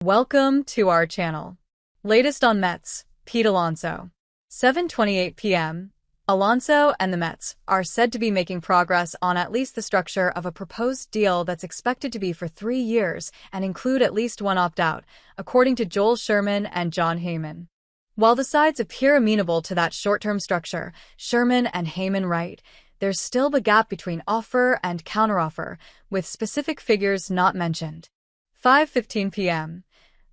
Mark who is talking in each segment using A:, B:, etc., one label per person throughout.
A: Welcome to our channel. Latest on Mets, Pete Alonso. 7:28 p.m. Alonso and the Mets are said to be making progress on at least the structure of a proposed deal that's expected to be for 3 years and include at least one opt-out, according to Joel Sherman and John Heyman. While the sides appear amenable to that short-term structure, Sherman and Heyman write, there's still the gap between offer and counteroffer, with specific figures not mentioned. 5:15 p.m.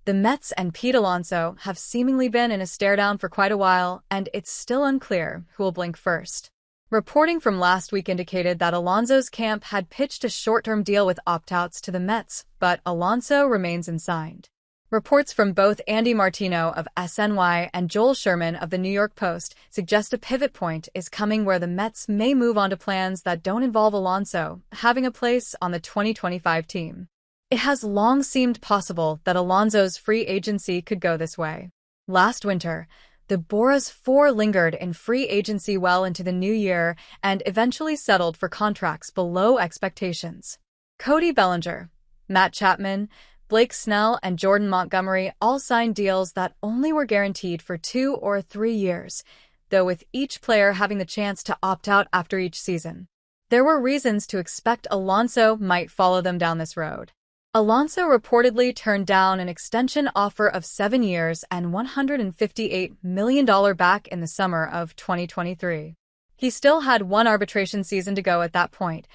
A: The Mets and Pete Alonso have seemingly been in a stare-down for quite a while, and it's still unclear who will blink first. Reporting from last week indicated that Alonso's camp had pitched a short-term deal with opt-outs to the Mets, but Alonso remains unsigned. Reports from both Andy Martino of SNY and Joel Sherman of the New York Post suggest a pivot point is coming where the Mets may move on to plans that don't involve Alonso having a place on the 2025 team. It has long seemed possible that Alonso's free agency could go this way. Last winter, the Boras Four lingered in free agency well into the new year and eventually settled for contracts below expectations. Cody Bellinger, Matt Chapman, Blake Snell, and Jordan Montgomery all signed deals that only were guaranteed for 2 or 3 years, though with each player having the chance to opt out after each season. There were reasons to expect Alonso might follow them down this road. Alonso reportedly turned down an extension offer of 7 years and $158 million back in the summer of 2023. He still had one arbitration season to go at that point,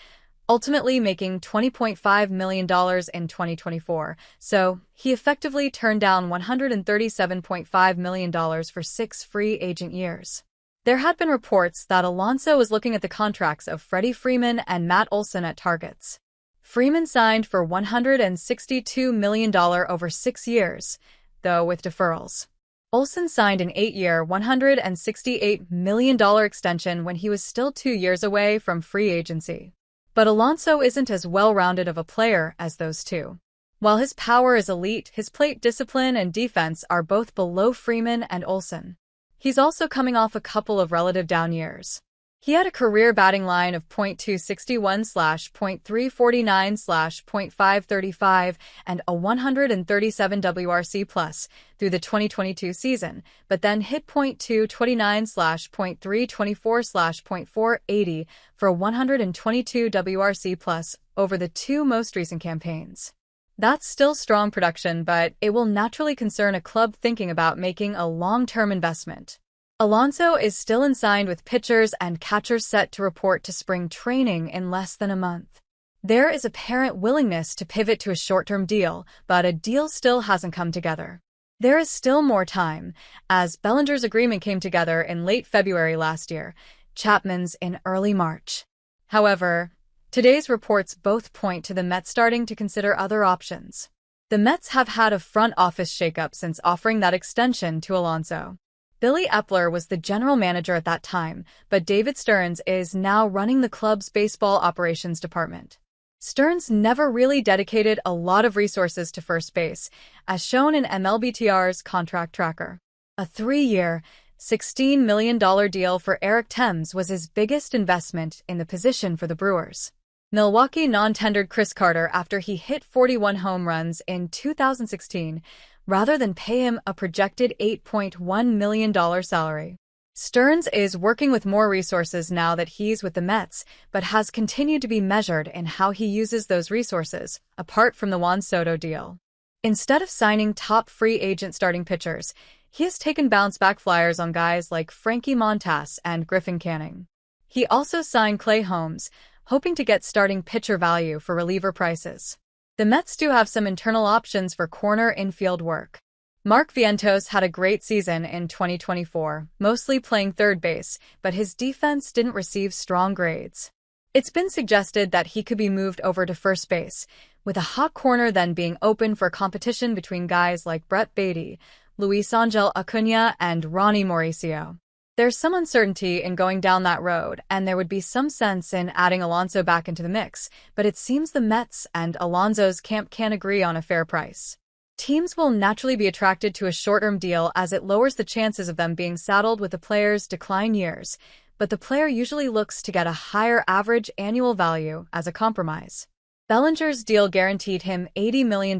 A: ultimately making $20.5 million in 2024, so he effectively turned down $137.5 million for 6 free agent years. There had been reports that Alonso was looking at the contracts of Freeman and Matt Olson at targets. Freeman signed for $162 million over 6 years, though with deferrals. Olson signed an 8-year, $168 million extension when he was still 2 years away from free agency. But Alonso isn't as well-rounded of a player as those two. While his power is elite, his plate discipline and defense are both below Freeman and Olson. He's also coming off a couple of relative down years. He had a career batting line of .261/.349/.535 and a 137 WRC+ through the 2022 season, but then hit .229/.324/.480 for 122 WRC+ over the 2 most recent campaigns. That's still strong production, but it will naturally concern a club thinking about making a long-term investment. Alonso is still unsigned with pitchers and catchers set to report to spring training in less than a month. There is apparent willingness to pivot to a short-term deal, but a deal still hasn't come together. There is still more time, as Bellinger's agreement came together in late February last year, Chapman's in early March. However, today's reports both point to the Mets starting to consider other options. The Mets have had a front office shakeup since offering that extension to Alonso. Billy Epler was the general manager at that time, but David Stearns is now running the club's baseball operations department. Stearns never really dedicated a lot of resources to first base, as shown in MLBTR's contract tracker. A 3-year, $16 million deal for Eric Thames was his biggest investment in the position for the Brewers. Milwaukee non-tendered Chris Carter after he hit 41 home runs in 2016, rather than pay him a projected $8.1 million salary. Stearns is working with more resources now that he's with the Mets, but has continued to be measured in how he uses those resources, apart from the Juan Soto deal. Instead of signing top free agent starting pitchers, he has taken bounce-back flyers on guys like Frankie Montas and Griffin Canning. He also signed Clay Holmes, hoping to get starting pitcher value for reliever prices. The Mets do have some internal options for corner infield work. Mark Vientos had a great season in 2024, mostly playing third base, but his defense didn't receive strong grades. It's been suggested that he could be moved over to first base, with a hot corner then being open for competition between guys like Brett Baty, Luis Angel Acuna, and Ronnie Mauricio. There's some uncertainty in going down that road, and there would be some sense in adding Alonso back into the mix, but it seems the Mets and Alonso's camp can't agree on a fair price. Teams will naturally be attracted to a short-term deal as it lowers the chances of them being saddled with the player's decline years, but the player usually looks to get a higher average annual value as a compromise. Bellinger's deal guaranteed him $80 million,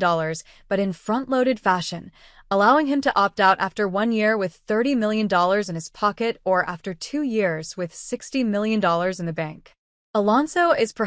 A: but in front-loaded fashion, allowing him to opt out after 1 year with $30 million in his pocket or after 2 years with $60 million in the bank. Alonso is